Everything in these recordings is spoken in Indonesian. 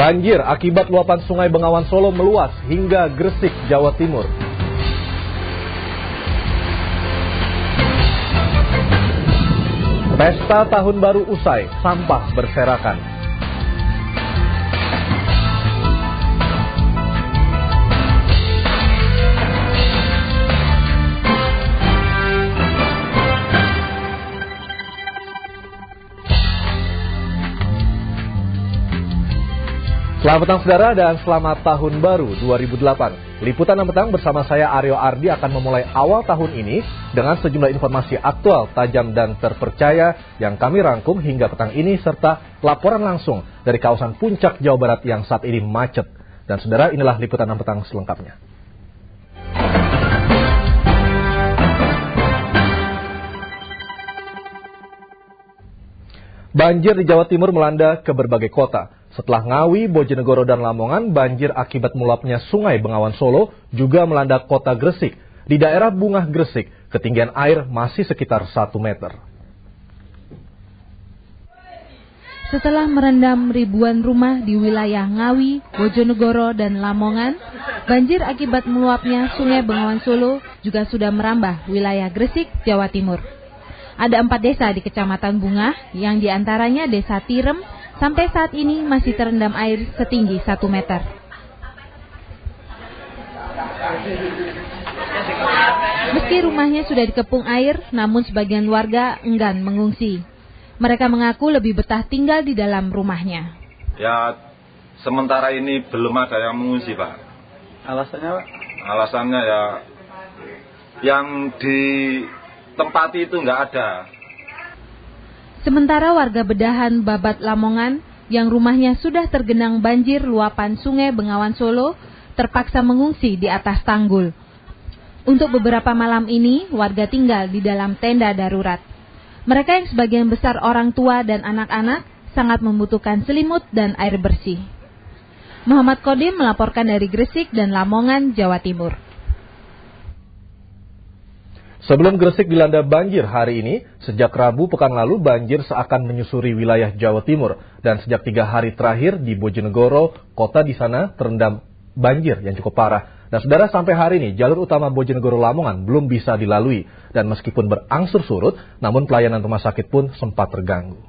Banjir akibat luapan Sungai Bengawan Solo meluas hingga Gresik, Jawa Timur. Pesta Tahun Baru usai, sampah berserakan. Selamat petang saudara dan selamat tahun baru 2008. Liputan 6 petang bersama saya Aryo Ardi akan memulai awal tahun ini dengan sejumlah informasi aktual, tajam dan terpercaya yang kami rangkum hingga petang ini serta laporan langsung dari kawasan Puncak Jawa Barat yang saat ini macet. Dan saudara, inilah liputan 6 petang selengkapnya. Banjir di Jawa Timur melanda ke berbagai kota. Setelah Ngawi, Bojonegoro, dan Lamongan, banjir akibat meluapnya Sungai Bengawan Solo juga melanda kota Gresik. Di daerah Bungah Gresik, ketinggian air masih sekitar 1 meter. Setelah merendam ribuan rumah di wilayah Ngawi, Bojonegoro, dan Lamongan, banjir akibat meluapnya Sungai Bengawan Solo juga sudah merambah wilayah Gresik, Jawa Timur. Ada 4 desa di Kecamatan Bungah, yang diantaranya Desa Tirem, sampai saat ini masih terendam air setinggi 1 meter. Meski rumahnya sudah dikepung air, namun sebagian warga enggan mengungsi. Mereka mengaku lebih betah tinggal di dalam rumahnya. Ya, sementara ini belum ada yang mengungsi, Pak. Alasannya, Pak? Alasannya ya, yang di tempat itu nggak ada. Sementara warga Bedahan, Babat, Lamongan yang rumahnya sudah tergenang banjir luapan Sungai Bengawan Solo terpaksa mengungsi di atas tanggul. Untuk beberapa malam ini, warga tinggal di dalam tenda darurat. Mereka yang sebagian besar orang tua dan anak-anak sangat membutuhkan selimut dan air bersih. Muhammad Kodim melaporkan dari Gresik dan Lamongan, Jawa Timur. Sebelum Gresik dilanda banjir hari ini, sejak Rabu pekan lalu banjir seakan menyusuri wilayah Jawa Timur. Dan sejak 3 hari terakhir di Bojonegoro, kota di sana terendam banjir yang cukup parah. Dan saudara, sampai hari ini jalur utama Bojonegoro Lamongan belum bisa dilalui. Dan meskipun berangsur surut, namun pelayanan rumah sakit pun sempat terganggu.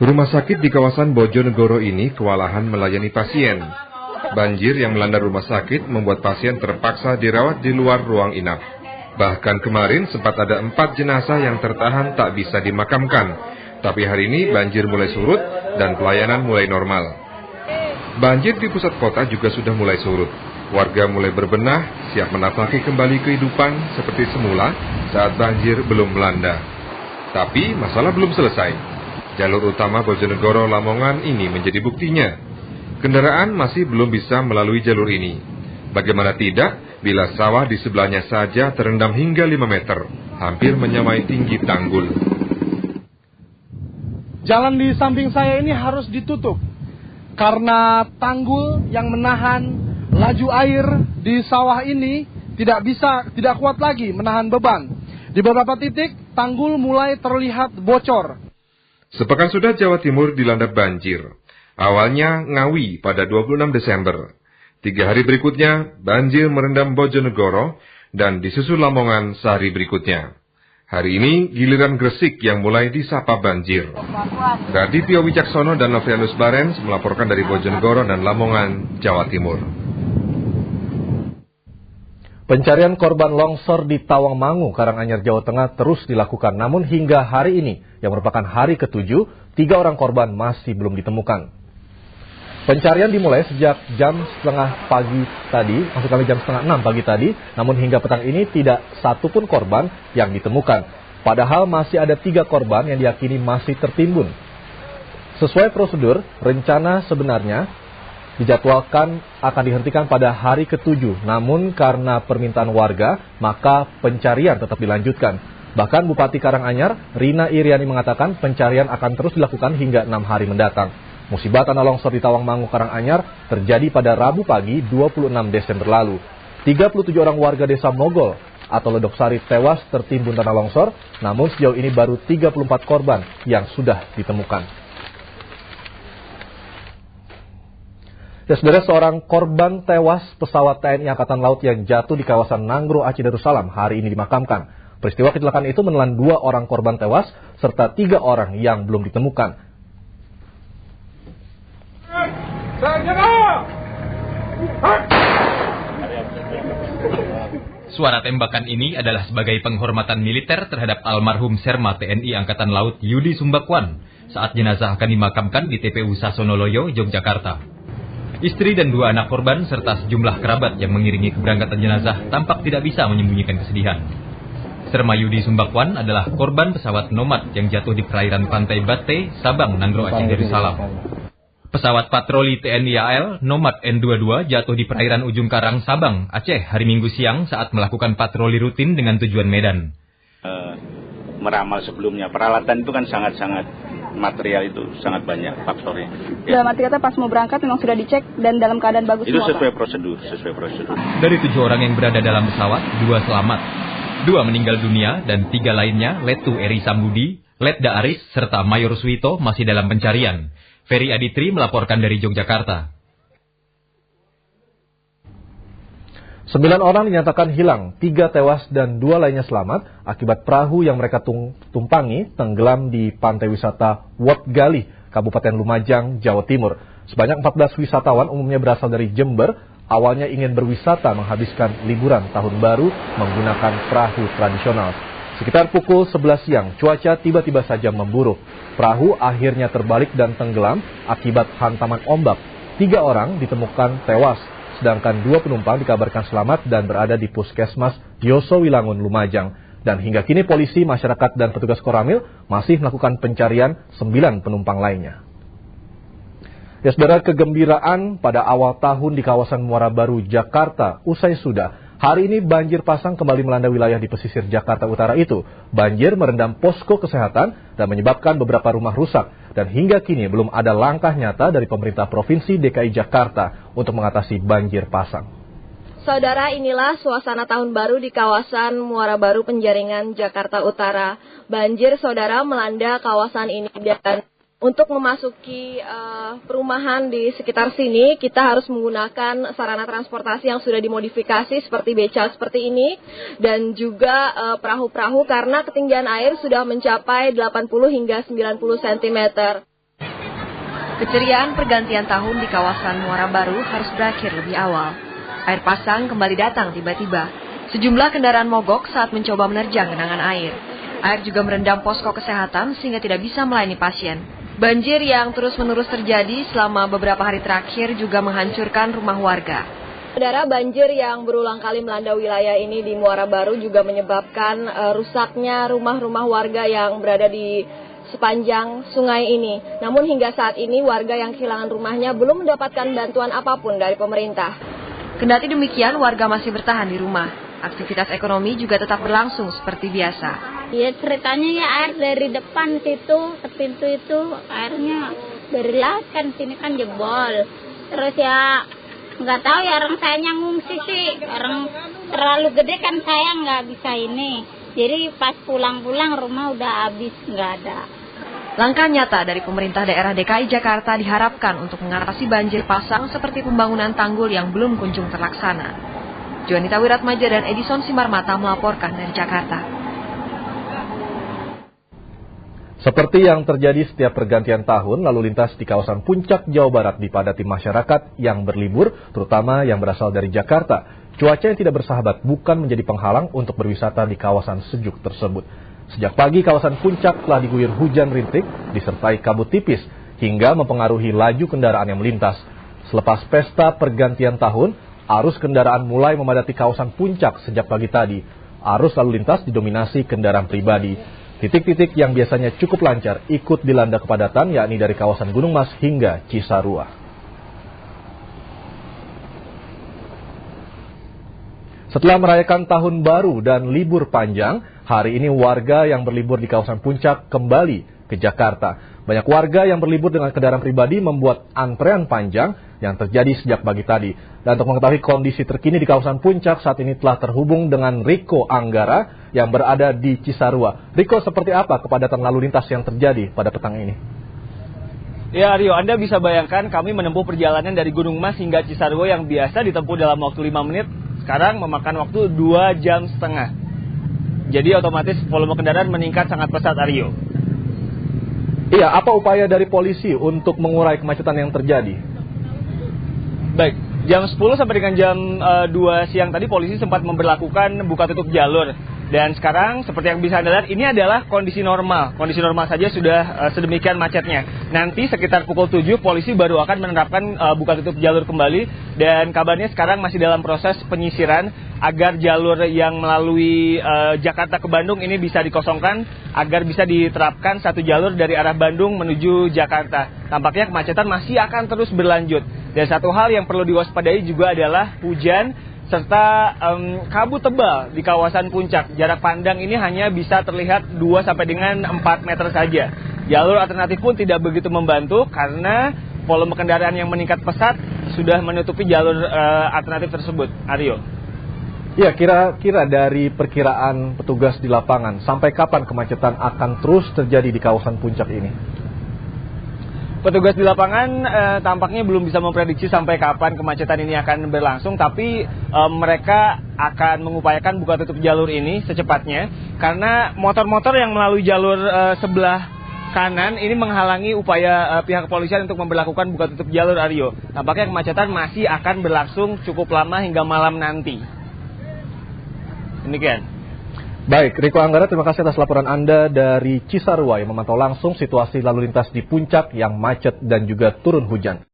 Rumah sakit di kawasan Bojonegoro ini kewalahan melayani pasien. Banjir yang melanda rumah sakit membuat pasien terpaksa dirawat di luar ruang inap. Bahkan kemarin sempat ada 4 jenazah yang tertahan tak bisa dimakamkan. Tapi hari ini banjir mulai surut dan pelayanan mulai normal. Banjir di pusat kota juga sudah mulai surut. Warga mulai berbenah, siap menapaki kembali kehidupan seperti semula saat banjir belum melanda. Tapi masalah belum selesai. Jalur utama Bojonegoro Lamongan ini menjadi buktinya. Kendaraan masih belum bisa melalui jalur ini. Bagaimana tidak bila sawah di sebelahnya saja terendam hingga 5 meter, hampir menyamai tinggi tanggul. Jalan di samping saya ini harus ditutup karena tanggul yang menahan laju air di sawah ini tidak kuat lagi menahan beban. Di beberapa titik tanggul mulai terlihat bocor. Sepekan sudah Jawa Timur dilanda banjir. Awalnya Ngawi pada 26 Desember. 3 hari berikutnya banjir merendam Bojonegoro dan disusul Lamongan sehari berikutnya. Hari ini giliran Gresik yang mulai disapa banjir. Radityo Wicaksono dan Novrianus Barens melaporkan dari Bojonegoro dan Lamongan, Jawa Timur. Pencarian korban longsor di Tawangmangu, Karanganyar, Jawa Tengah terus dilakukan. Namun hingga hari ini, yang merupakan hari ke-7, 3 orang korban masih belum ditemukan. Pencarian dimulai sejak jam 5:30 pagi tadi, maksud kami jam 5:30 pagi tadi, namun hingga petang ini tidak satu pun korban yang ditemukan. Padahal masih ada 3 korban yang diyakini masih tertimbun. Sesuai prosedur, rencana sebenarnya dijadwalkan akan dihentikan pada hari ke-7, namun karena permintaan warga, maka pencarian tetap dilanjutkan. Bahkan Bupati Karanganyar, Rina Iriani mengatakan pencarian akan terus dilakukan hingga 6 hari mendatang. Musibah tanah longsor di Tawangmangu, Karanganyar terjadi pada Rabu pagi 26 Desember lalu. 37 orang warga desa Mogol atau Ledok Sari tewas tertimbun tanah longsor, namun sejauh ini baru 34 korban yang sudah ditemukan. Ya, saudara, seorang korban tewas pesawat TNI Angkatan Laut yang jatuh di kawasan Nanggro, Aceh Darussalam hari ini dimakamkan. Peristiwa kecelakaan itu menelan 2 orang korban tewas serta 3 orang yang belum ditemukan. Suara tembakan ini adalah sebagai penghormatan militer terhadap almarhum Serma TNI Angkatan Laut Yudi Sumbakwan saat jenazah akan dimakamkan di TPU Sasonoloyo, Yogyakarta. Istri dan 2 anak korban serta sejumlah kerabat yang mengiringi keberangkatan jenazah tampak tidak bisa menyembunyikan kesedihan. Serma Yudi Sumbakwan adalah korban pesawat Nomad yang jatuh di perairan pantai Bate, Sabang, Nanggro, Aceh Darussalam. Pesawat patroli TNI AL Nomad N22 jatuh di perairan Ujung Karang, Sabang, Aceh hari Minggu siang saat melakukan patroli rutin dengan tujuan Medan. Meramal sebelumnya, peralatan itu kan sangat-sangat, material itu sangat banyak faktornya. Dalam arti kata pas mau berangkat memang sudah dicek dan dalam keadaan bagus itu semua, sesuai Pak? sesuai prosedur. Dari 7 orang yang berada dalam pesawat, 2 selamat. 2 meninggal dunia dan 3 lainnya, Letu Eri Sambudi, Letda Aris, serta Mayor Suwito masih dalam pencarian. Ferry Aditri melaporkan dari Yogyakarta. 9 orang dinyatakan hilang, 3 tewas dan 2 lainnya selamat akibat perahu yang mereka tumpangi tenggelam di pantai wisata Wat Gali, Kabupaten Lumajang, Jawa Timur. Sebanyak 14 wisatawan umumnya berasal dari Jember, awalnya ingin berwisata menghabiskan liburan tahun baru menggunakan perahu tradisional. Sekitar pukul 11 siang, cuaca tiba-tiba saja memburuk. Perahu akhirnya terbalik dan tenggelam akibat hantaman ombak. 3 orang ditemukan tewas, sedangkan 2 penumpang dikabarkan selamat dan berada di Puskesmas Yoso Wilangun, Lumajang. Dan hingga kini polisi, masyarakat, dan petugas Koramil masih melakukan pencarian 9 penumpang lainnya. Ya, saudara, kegembiraan pada awal tahun di kawasan Muara Baru, Jakarta usai sudah. Hari ini banjir pasang kembali melanda wilayah di pesisir Jakarta Utara itu. Banjir merendam posko kesehatan dan menyebabkan beberapa rumah rusak. Dan hingga kini belum ada langkah nyata dari pemerintah Provinsi DKI Jakarta untuk mengatasi banjir pasang. Saudara, inilah suasana tahun baru di kawasan Muara Baru Penjaringan, Jakarta Utara. Banjir, saudara, melanda kawasan ini dan untuk memasuki perumahan di sekitar sini, kita harus menggunakan sarana transportasi yang sudah dimodifikasi seperti beca seperti ini dan juga perahu-perahu karena ketinggian air sudah mencapai 80 hingga 90 cm. Keceriaan pergantian tahun di kawasan Muara Baru harus berakhir lebih awal. Air pasang kembali datang tiba-tiba. Sejumlah kendaraan mogok saat mencoba menerjang genangan air. Air juga merendam posko kesehatan sehingga tidak bisa melayani pasien. Banjir yang terus-menerus terjadi selama beberapa hari terakhir juga menghancurkan rumah warga. Saudara, banjir yang berulang kali melanda wilayah ini di Muara Baru juga menyebabkan rusaknya rumah-rumah warga yang berada di sepanjang sungai ini. Namun hingga saat ini warga yang kehilangan rumahnya belum mendapatkan bantuan apapun dari pemerintah. Kendati demikian, warga masih bertahan di rumah. Aktivitas ekonomi juga tetap berlangsung seperti biasa. Ya, ceritanya ya air dari depan situ ke pintu itu airnya dari laut kan, sini kan jebol. Terus ya nggak tahu ya, orang saya ngungsi sih, orang terlalu gede kan saya nggak bisa ini. Jadi pas pulang-pulang rumah udah habis, nggak ada. Langkah nyata dari pemerintah daerah DKI Jakarta diharapkan untuk mengatasi banjir pasang seperti pembangunan tanggul yang belum kunjung terlaksana. Juanita Wiratmaja dan Edison Simarmata melaporkan dari Jakarta. Seperti yang terjadi setiap pergantian tahun, lalu lintas di kawasan Puncak, Jawa Barat dipadati masyarakat yang berlibur, terutama yang berasal dari Jakarta. Cuaca yang tidak bersahabat bukan menjadi penghalang untuk berwisata di kawasan sejuk tersebut. Sejak pagi, kawasan Puncak telah diguyur hujan rintik, disertai kabut tipis, hingga mempengaruhi laju kendaraan yang melintas. Selepas pesta pergantian tahun, arus kendaraan mulai memadati kawasan Puncak sejak pagi tadi. Arus lalu lintas didominasi kendaraan pribadi. Titik-titik yang biasanya cukup lancar ikut dilanda kepadatan, yakni dari kawasan Gunung Mas hingga Cisarua. Setelah merayakan tahun baru dan libur panjang, hari ini warga yang berlibur di kawasan Puncak kembali ke Jakarta. Banyak warga yang berlibur dengan kendaraan pribadi membuat antrean panjang yang terjadi sejak pagi tadi. Dan untuk mengetahui kondisi terkini di kawasan Puncak, saat ini telah terhubung dengan Riko Anggara yang berada di Cisarua. Riko, seperti apa kepadatan lalu lintas yang terjadi pada petang ini? Ya Aryo, Anda bisa bayangkan kami menempuh perjalanan dari Gunung Mas hingga Cisarua yang biasa ditempuh dalam waktu 5 menit, sekarang memakan waktu 2,5 jam. Jadi otomatis volume kendaraan meningkat sangat pesat, Aryo. Iya, apa upaya dari polisi untuk mengurai kemacetan yang terjadi? Baik, jam 10 sampai dengan jam 2 siang tadi polisi sempat memberlakukan buka tutup jalur. Dan sekarang seperti yang bisa Anda lihat, ini adalah kondisi normal. Kondisi normal saja sudah sedemikian macetnya. Nanti sekitar pukul 7 polisi baru akan menerapkan buka tutup jalur kembali. Dan kabarnya sekarang masih dalam proses penyisiran agar jalur yang melalui Jakarta ke Bandung ini bisa dikosongkan, agar bisa diterapkan satu jalur dari arah Bandung menuju Jakarta. Tampaknya kemacetan masih akan terus berlanjut. Dan satu hal yang perlu diwaspadai juga adalah hujan serta kabut tebal di kawasan puncak. Jarak pandang ini hanya bisa terlihat 2 sampai dengan 4 meter saja. Jalur alternatif pun tidak begitu membantu karena volume kendaraan yang meningkat pesat sudah menutupi jalur alternatif tersebut. Aryo. Ya, kira-kira dari perkiraan petugas di lapangan, sampai kapan kemacetan akan terus terjadi di kawasan puncak ini? Petugas di lapangan tampaknya belum bisa memprediksi sampai kapan kemacetan ini akan berlangsung, tapi mereka akan mengupayakan buka tutup jalur ini secepatnya, karena motor-motor yang melalui jalur sebelah kanan ini menghalangi upaya pihak kepolisian untuk memberlakukan buka tutup jalur, Aryo. Tampaknya kemacetan masih akan berlangsung cukup lama hingga malam nanti. Demikian. Baik, Riko Anggara, terima kasih atas laporan Anda dari Cisarua yang memantau langsung situasi lalu lintas di puncak yang macet dan juga turun hujan.